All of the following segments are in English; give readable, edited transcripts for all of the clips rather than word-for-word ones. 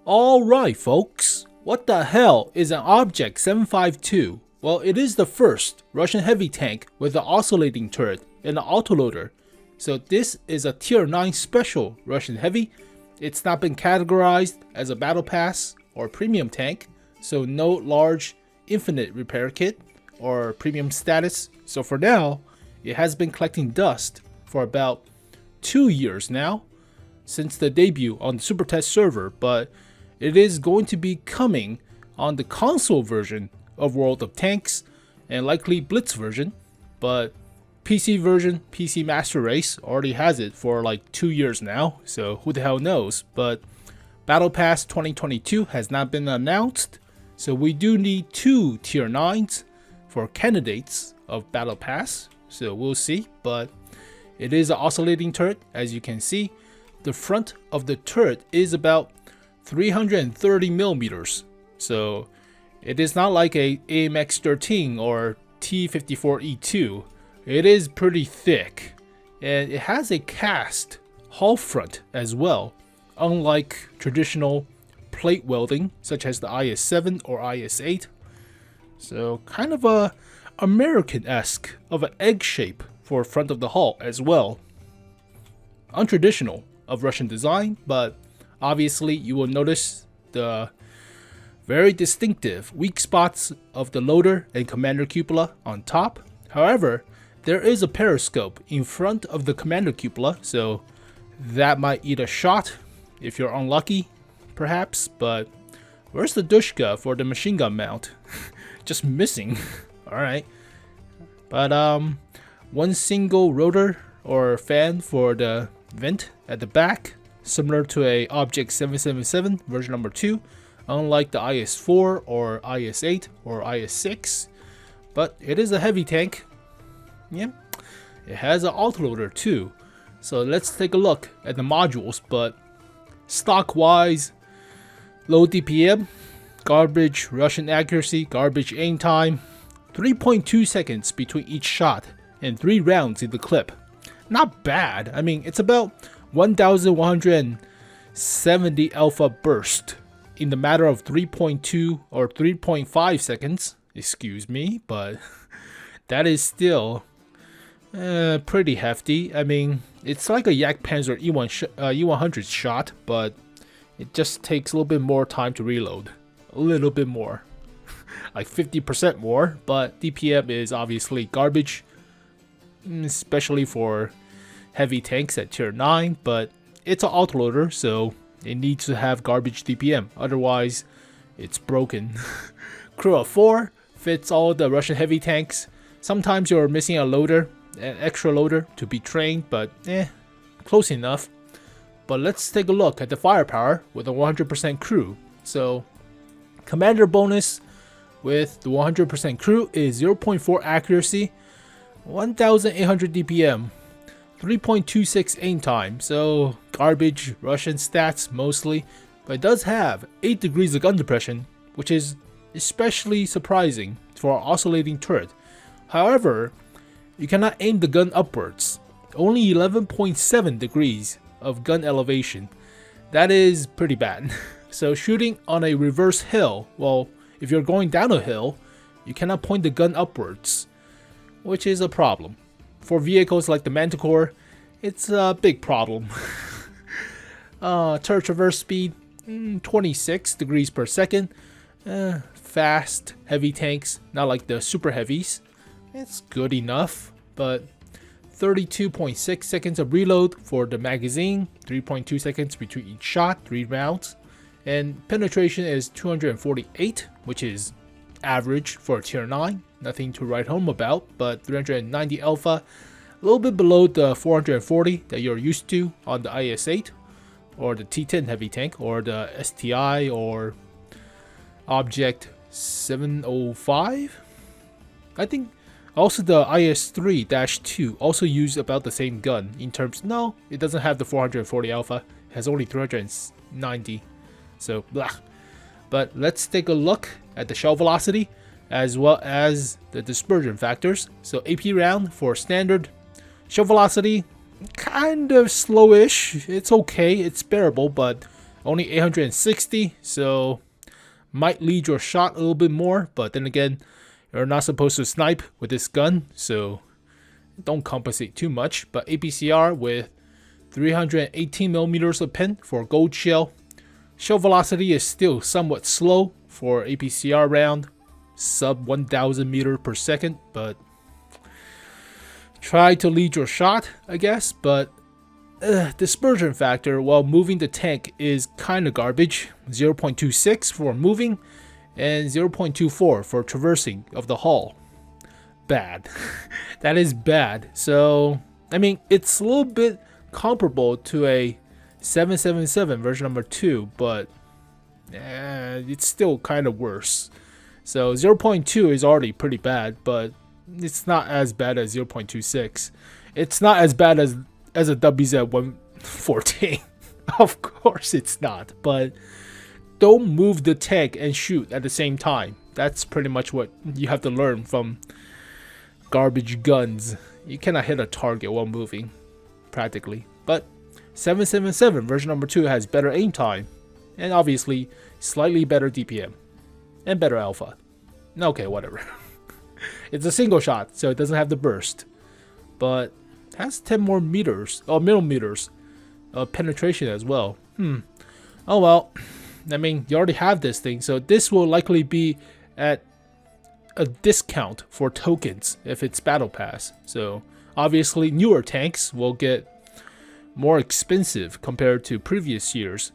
Alright folks, what the hell is an Object 752? Well, it is the first Russian heavy tank with an oscillating turret and an autoloader. So this is a tier 9 special Russian heavy. It's not been categorized as a battle pass or premium tank, so no large infinite repair kit or premium status. So for now, it has been collecting dust for about 2 years now since the debut on the Super Test server, but it is going to be coming on the console version of World of Tanks and likely Blitz version, but PC version, PC Master Race already has it for like 2 years now, so who the hell knows. But Battle Pass 2022 has not been announced, so we do need 2 tier 9s for candidates of Battle Pass, so we'll see. But it is an oscillating turret, as you can see. The front of the turret is about 330 millimeters, so it is not like a AMX-13 or T-54E2. It is pretty thick, and it has a cast hull front as well, unlike traditional plate welding such as the IS-7 or IS-8. So kind of a American-esque of an egg shape for front of the hull as well. Untraditional of Russian design, but obviously you will notice the very distinctive weak spots of the loader and commander cupola on top. However, there is a periscope in front of the commander cupola, so that might eat a shot if you're unlucky, perhaps. But where's the dushka for the machine gun mount? Just missing. Alright. But one single rotor or fan for the vent at the back, similar to a Object 777 version number 2, unlike the IS-4 or IS-8 or IS-6. But it is a heavy tank. Yeah, it has an autoloader too. So let's take a look at the modules. But stock wise, low DPM, garbage Russian accuracy, garbage aim time, 3.2 seconds between each shot, and 3 rounds in the clip. Not bad. I mean, it's about 1170 alpha burst in the matter of 3.2 or 3.5 seconds. Excuse me, but that is still pretty hefty. I mean, it's like a Jagdpanzer E100 shot, but it just takes a little bit more time to reload. A little bit more. Like 50% more, but DPM is obviously garbage, especially for heavy tanks at tier 9, but it's an autoloader, so it needs to have garbage DPM, otherwise it's broken. Crew of 4 fits all the Russian heavy tanks. Sometimes you're missing a loader, an extra loader to be trained, but close enough. But let's take a look at the firepower with a 100% crew. So commander bonus with the 100% crew is 0.4 accuracy, 1800 DPM, 3.26 aim time, so garbage Russian stats mostly, but it does have 8 degrees of gun depression, which is especially surprising for an oscillating turret. However, you cannot aim the gun upwards, only 11.7 degrees of gun elevation. That is pretty bad. So shooting on a reverse hill, well, if you're going down a hill, you cannot point the gun upwards, which is a problem. For vehicles like the Manticore, it's a big problem. Turret traverse speed, 26 degrees per second. Fast, heavy tanks, not like the super heavies. It's good enough, but 32.6 seconds of reload for the magazine, 3.2 seconds between each shot, 3 rounds. And penetration is 248, which is average for a tier 9. Nothing to write home about, but 390 alpha, a little bit below the 440 that you're used to on the IS-8 or the T-10 heavy tank or the STI or Object 705. I think also the IS-3-2 also used about the same gun in terms. No, it doesn't have the 440 alpha. It has only 390. So blah. But let's take a look at the shell velocity as well as the dispersion factors. So AP round for standard. Shell velocity, kind of slowish. It's okay, it's bearable, but only 860, so might lead your shot a little bit more, but then again, you're not supposed to snipe with this gun, so don't compensate too much. But APCR with 318mm of pin for gold shell. Shell velocity is still somewhat slow for APCR round, sub 1000 meter per second, but try to lead your shot, I guess. But dispersion factor while moving the tank is kind of garbage. 0.26 for moving and 0.24 for traversing of the hull. Bad. That is bad. So I mean, it's a little bit comparable to a 777 version number 2, but it's still kind of worse. So 0.2 is already pretty bad, but it's not as bad as 0.26. It's not as bad as a WZ-114. Of course it's not, but don't move the tank and shoot at the same time. That's pretty much what you have to learn from garbage guns. You cannot hit a target while moving, practically. But 777 version number 2 has better aim time, and obviously slightly better DPM, and better alpha. Okay, whatever. It's a single shot, so it doesn't have the burst, but has 10 more meters, or millimeters of penetration as well. Oh well, I mean, you already have this thing, so this will likely be at a discount for tokens if it's battle pass. So obviously newer tanks will get more expensive compared to previous years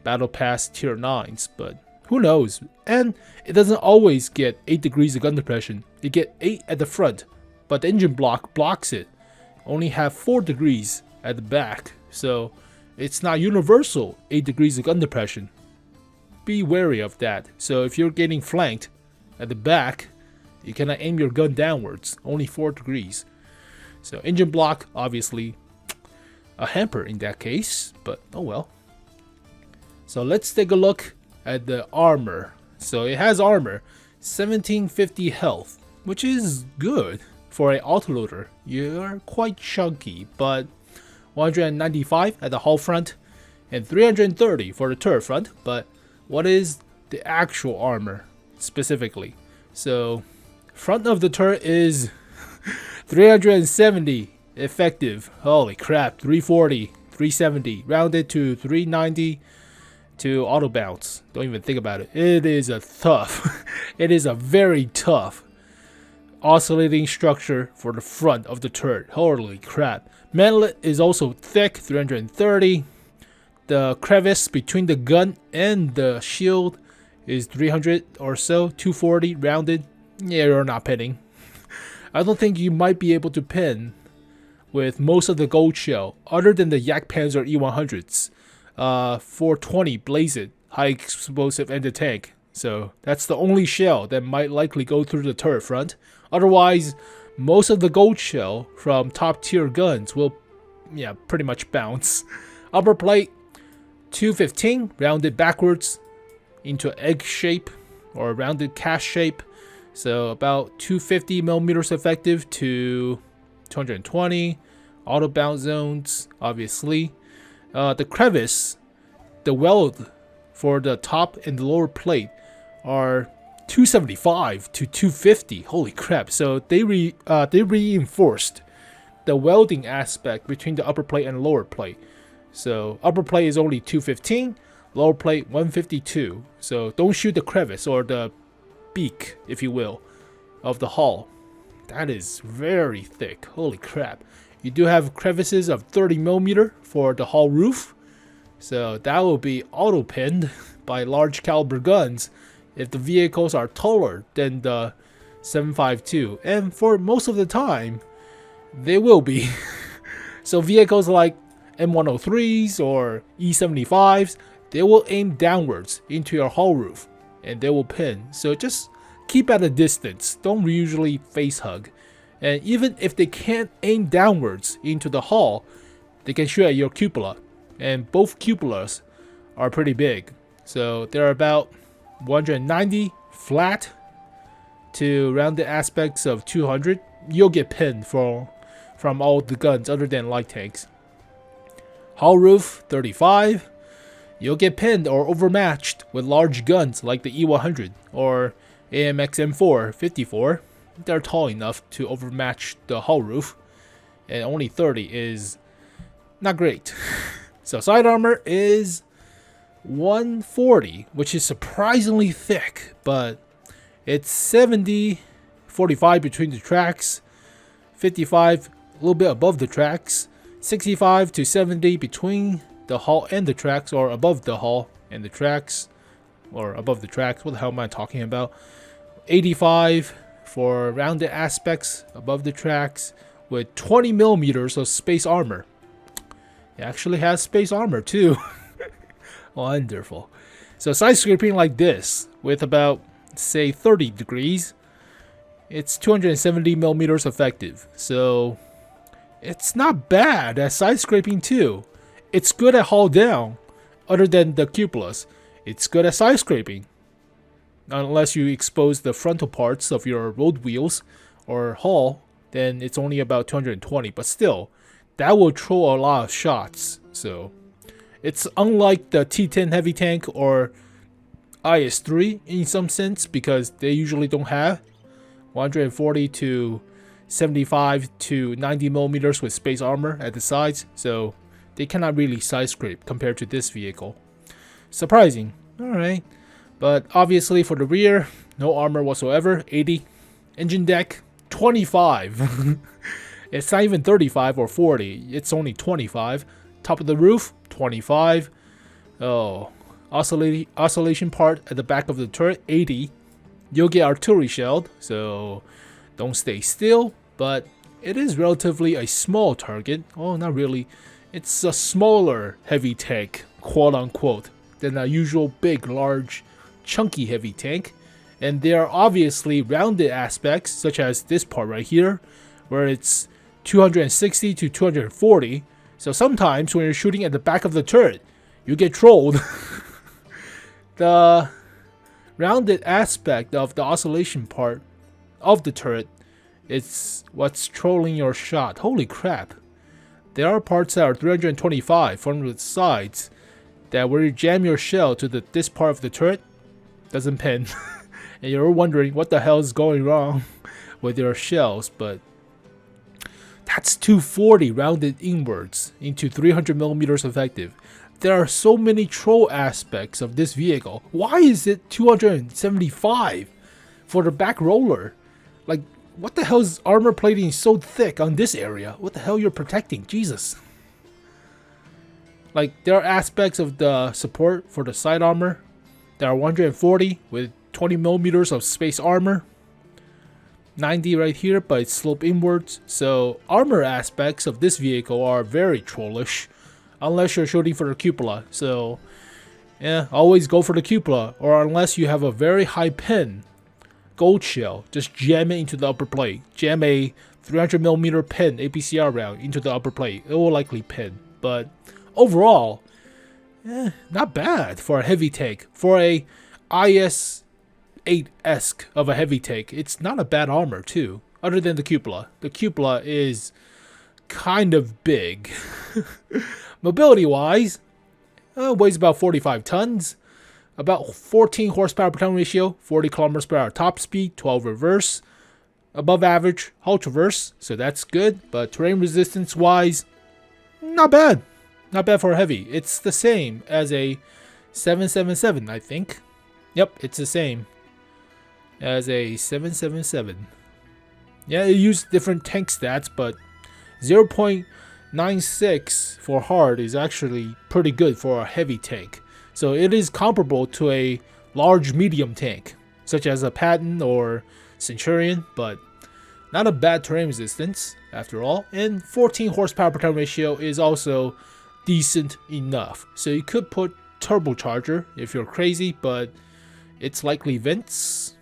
battle pass tier 9s, but who knows. And it doesn't always get 8 degrees of gun depression. You get 8 at the front, but the engine block blocks it. Only have 4 degrees at the back, so it's not universal 8 degrees of gun depression. Be wary of that. So if you're getting flanked at the back, you cannot aim your gun downwards, only 4 degrees. So engine block, obviously a hamper in that case, but oh well. So let's take a look at the armor. So it has armor, 1750 health, which is good for an autoloader. You're quite chunky, but 195 at the hull front and 330 for the turret front. But what is the actual armor specifically? So front of the turret is 370 effective. Holy crap, 340, 370, rounded to 390 to auto bounce. Don't even think about it. It is a tough, it is a very tough oscillating structure for the front of the turret. Holy crap. Mantlet is also thick, 330. The crevice between the gun and the shield is 300 or so, 240 rounded. Yeah, you're not pinning. I don't think you might be able to pin with most of the gold shell, other than the Jagdpanzer E100s. 420 Blazed high explosive in the tank. So that's the only shell that might likely go through the turret front. Otherwise, most of the gold shell from top tier guns will, pretty much bounce. Upper plate 215 rounded backwards into egg shape or rounded cash shape. So about 250 millimeters effective to 220. Auto bounce zones, obviously. The crevice, the weld for the top and the lower plate are 275 to 250. Holy crap! So they reinforced the welding aspect between the upper plate and lower plate. So upper plate is only 215, lower plate 152. So don't shoot the crevice or the beak, if you will, of the hull. That is very thick. Holy crap. You do have crevices of 30 millimeter for the hull roof. So that will be auto pinned by large caliber guns if the vehicles are taller than the 752. And for most of the time, they will be. So vehicles like M103s or E75s, they will aim downwards into your hull roof and they will pin. So just keep at a distance. Don't usually face hug. And even if they can't aim downwards into the hull, they can shoot at your cupola. And both cupolas are pretty big. So they're about 190 flat to rounded aspects of 200. You'll get pinned from all the guns other than light tanks. Hull roof 35. you'll get pinned or overmatched with large guns like the E100 or AMX M4 54. They're tall enough to overmatch the hull roof, and only 30 is not great. So side armor is 140, which is surprisingly thick, but it's 70, 45 between the tracks, 55 a little bit above the tracks, 65 to 70 between the hull and the tracks, or above the hull and the tracks, or above the tracks. What the hell am I talking about? 85 for rounded aspects above the tracks, with 20 millimeters of space armor. It actually has space armor too. Wonderful. So side scraping like this with about, say, 30 degrees, it's 270 millimeters effective. So it's not bad at side scraping too. It's good at hull down. Other than the Cupolas, it's good at side scraping. Unless you expose the frontal parts of your road wheels or hull, then it's only about 220. But still, that will throw a lot of shots. So it's unlike the T10 heavy tank or IS-3 in some sense, because they usually don't have 140 to 75 to 90 millimeters with space armor at the sides, so they cannot really side scrape compared to this vehicle. Surprising. Alright. But obviously for the rear, no armor whatsoever. 80. Engine deck, 25. It's not even 35 or 40. It's only 25. Top of the roof, 25. Oh, oscillation part at the back of the turret, 80. You'll get artillery shelled, so don't stay still. But it is relatively a small target. Oh, not really. It's a smaller heavy tank, quote unquote, than a usual big, large, chunky heavy tank. And there are obviously rounded aspects, such as this part right here, where it's 260 to 240. So sometimes when you're shooting at the back of the turret, you get trolled. The rounded aspect of the oscillation part of the turret, it's what's trolling your shot. Holy crap. There are parts that are 325 from the sides that where you jam your shell to this part of the turret, doesn't pin. And you're wondering what the hell is going wrong with your shells, but that's 240 rounded inwards into 300 millimeters effective. There are so many troll aspects of this vehicle. Why is it 275 for the back roller? Like, what the hell is armor plating so thick on this area? What the hell you're protecting? Jesus. Like, there are aspects of the support for the side armor that are 140 with 20 millimeters of space armor. 90 right here, but it's sloped inwards. So armor aspects of this vehicle are very trollish, unless you're shooting for the cupola. So yeah, always go for the cupola, or unless you have a very high pin gold shell, just jam it into the upper plate. Jam a 300mm pin APCR round into the upper plate. It will likely pin, but overall, not bad for a heavy tank. For a IS-8-esque of a heavy tank, it's not a bad armor too, other than the cupola. The cupola is kind of big. Mobility wise, weighs about 45 tons, about 14 horsepower per ton ratio, 40 kilometers per hour top speed, 12 reverse, above average hull traverse, so that's good. But terrain resistance wise, not bad. Not bad for a heavy. It's the same as a 777, I think. Yep, it's the same as a 777. Yeah, it used different tank stats, but 0.96 for hard is actually pretty good for a heavy tank. So it is comparable to a large medium tank, such as a Patton or Centurion, but not a bad terrain resistance after all. And 14 horsepower per ton ratio is also decent enough. So you could put turbocharger if you're crazy, but it's likely vents.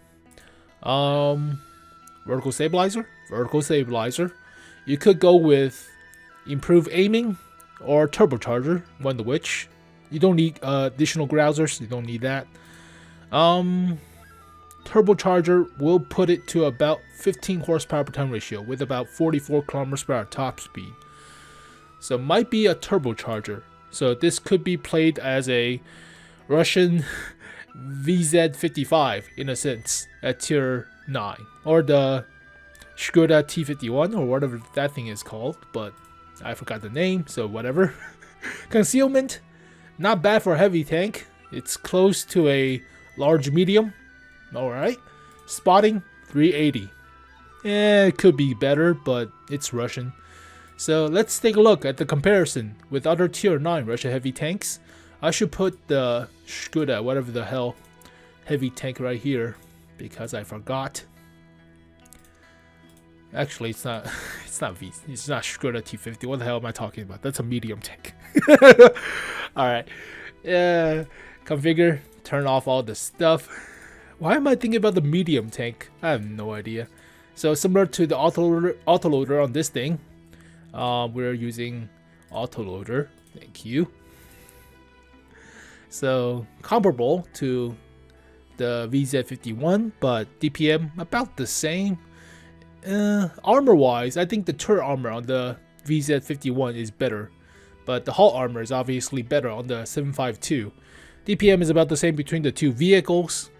Vertical stabilizer. You could go with improved aiming or turbocharger, one of which. You don't need additional grousers, you don't need that. Turbocharger will put it to about 15 horsepower per ton ratio with about 44 kilometers per hour top speed. So might be a turbocharger. So this could be played as a Russian VZ55 in a sense at tier 9, or the Shkoda T51 or whatever that thing is called, but I forgot the name, so whatever. Concealment, not bad for a heavy tank. It's close to a large medium. Alright. Spotting, 380. It could be better, but it's Russian. So let's take a look at the comparison with other tier 9 Russian heavy tanks. I should put the Shkoda, whatever the hell, heavy tank right here, because I forgot. Actually, it's not Shkoda T50. What the hell am I talking about? That's a medium tank. Alright. Configure, turn off all the stuff. Why am I thinking about the medium tank? I have no idea. So similar to the autoloader on this thing, we're using autoloader. Thank you. So comparable to the VZ51, but DPM about the same. Armor wise, I think the turret armor on the VZ51 is better, but the hull armor is obviously better on the 752. DPM is about the same between the two vehicles.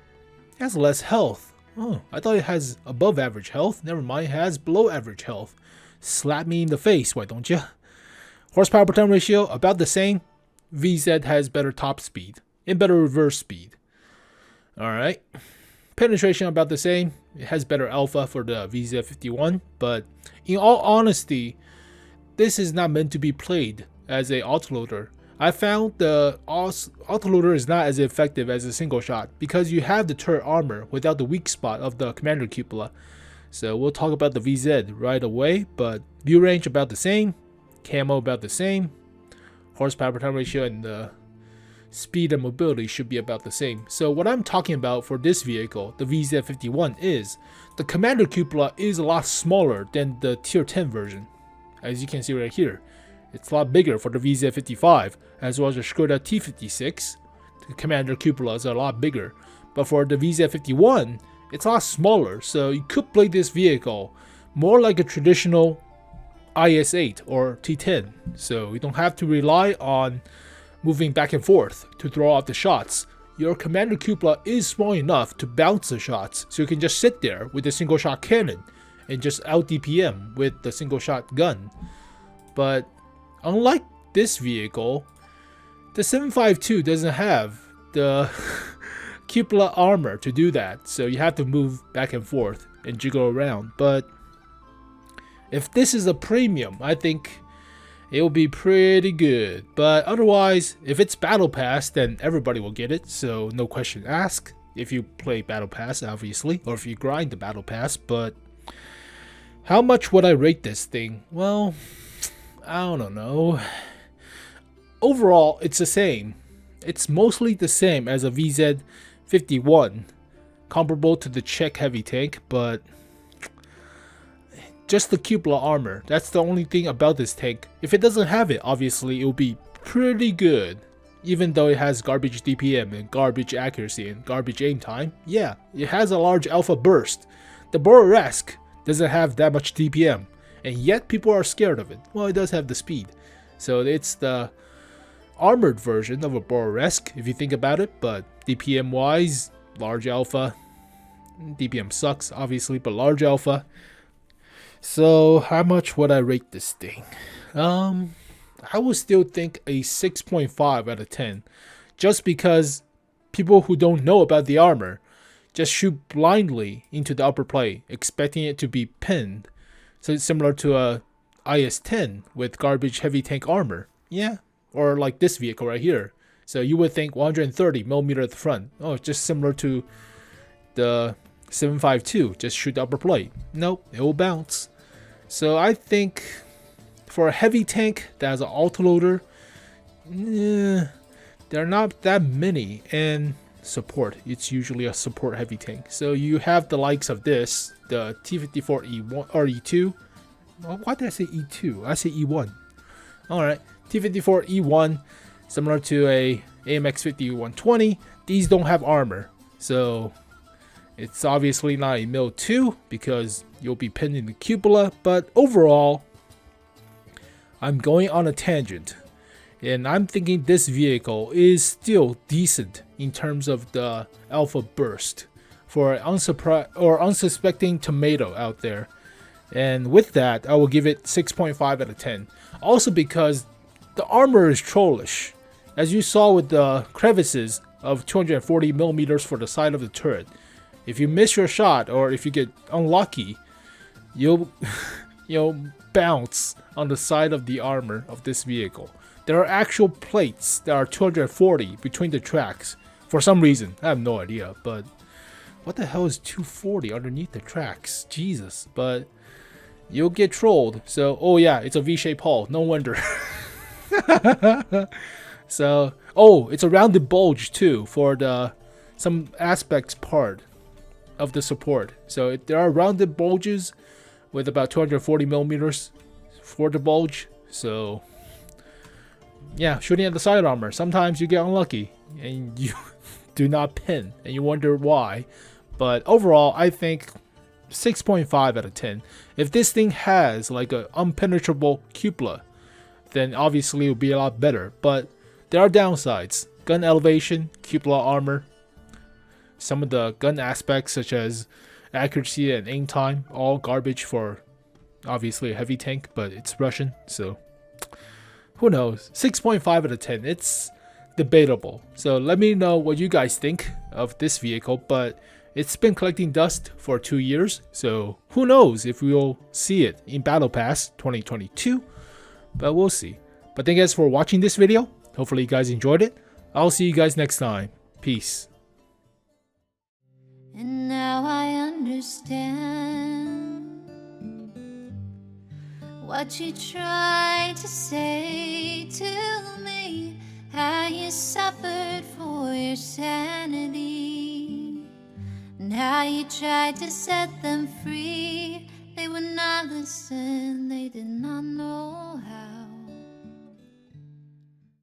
It has less health. Oh, I thought it has above average health. Never mind, it has below average health. Slap me in the face, why don't you? Horsepower per ton ratio about the same. VZ has better top speed and better reverse speed. Alright. Penetration about the same. It has better alpha for the VZ51, but in all honesty, this is not meant to be played as a autoloader. I found the autoloader is not as effective as a single shot because you have the turret armor without the weak spot of the commander cupola. So we'll talk about the VZ right away, but view range about the same, camo about the same, horsepower per ton ratio and the speed and mobility should be about the same. So what I'm talking about for this vehicle, the VZ51, is the commander cupola is a lot smaller than the tier 10 version. As you can see right here, it's a lot bigger for the VZ55 as well as the Shkoda T56. The commander cupolas are a lot bigger, but for the VZ51, it's a lot smaller. So you could play this vehicle more like a traditional IS-8 or T10. So you don't have to rely on moving back and forth to throw off the shots. Your commander cupola is small enough to bounce the shots, so you can just sit there with a single shot cannon and just out DPM with the single shot gun. But unlike this vehicle, the 752 doesn't have the cupola armor to do that, so you have to move back and forth and jiggle around. But if this is a premium, I think it will be pretty good. But otherwise, if it's battle pass, then everybody will get it, so no question asked if you play battle pass, obviously, or if you grind the battle pass. But how much would I rate this thing? Well, I don't know. Overall, it's the same. It's mostly the same as a VZ51, comparable to the Czech heavy tank, but just the cupola armor. That's the only thing about this tank. If it doesn't have it, obviously it will be pretty good. Even though it has garbage DPM and garbage accuracy and garbage aim time, yeah, it has a large alpha burst. The Boresk doesn't have that much DPM, and yet people are scared of it. Well, it does have the speed. So it's the armored version of a Boresk, if you think about it, but DPM wise, large alpha. DPM sucks, obviously, but large alpha. So how much would I rate this thing? I would still think a 6.5 out of 10, just because people who don't know about the armor just shoot blindly into the upper plate, expecting it to be pinned. So it's similar to a IS-10 with garbage heavy tank armor. Yeah, or like this vehicle right here. So you would think 130mm at the front. Oh, it's just similar to the 752, just shoot the upper plate. Nope, it will bounce. So I think for a heavy tank that has an autoloader, there are not that many. And support, it's usually a support heavy tank. So you have the likes of this, the T54E1 or E2. Well, why did I say E2? I say E1. Alright, T54E1, similar to a AMX50-120. These don't have armor, so it's obviously not a Mil 2 because you'll be pinned in the cupola. But overall, I'm going on a tangent. And I'm thinking this vehicle is still decent in terms of the alpha burst for an unsuspecting tomato out there. And with that, I will give it 6.5 out of 10. Also because the armor is Trollish. As you saw with the crevices of 240mm for the side of the turret. If you miss your shot or if you get unlucky, you'll bounce on the side of the armor of this vehicle. There are actual plates that are 240 between the tracks. For some reason, I have no idea, but what the hell is 240 underneath the tracks? Jesus, but you'll get trolled. So, oh yeah, it's a V-shaped hull. No wonder. So, oh, it's a rounded bulge too for some aspects part of the support. So there are rounded bulges with about 240mm for the bulge. So yeah, shooting at the side armor, sometimes you get unlucky and you do not pin and you wonder why. But overall, I think 6.5 out of 10. If this thing has like an unpenetrable cupola, then obviously it would be a lot better. But there are downsides. Gun elevation, cupola armor, some of the gun aspects such as accuracy and aim time, all garbage for obviously a heavy tank, but it's Russian, so who knows. 6.5 out of 10. It's debatable. So let me know what you guys think of this vehicle, but it's been collecting dust for 2 years, so who knows if we'll see it in Battle Pass 2022, but we'll see. But thank you guys for watching this video. Hopefully you guys enjoyed it. I'll see you guys next time. Peace. And now I understand what you tried to say to me, how you suffered for your sanity, and how you tried to set them free. They would not listen.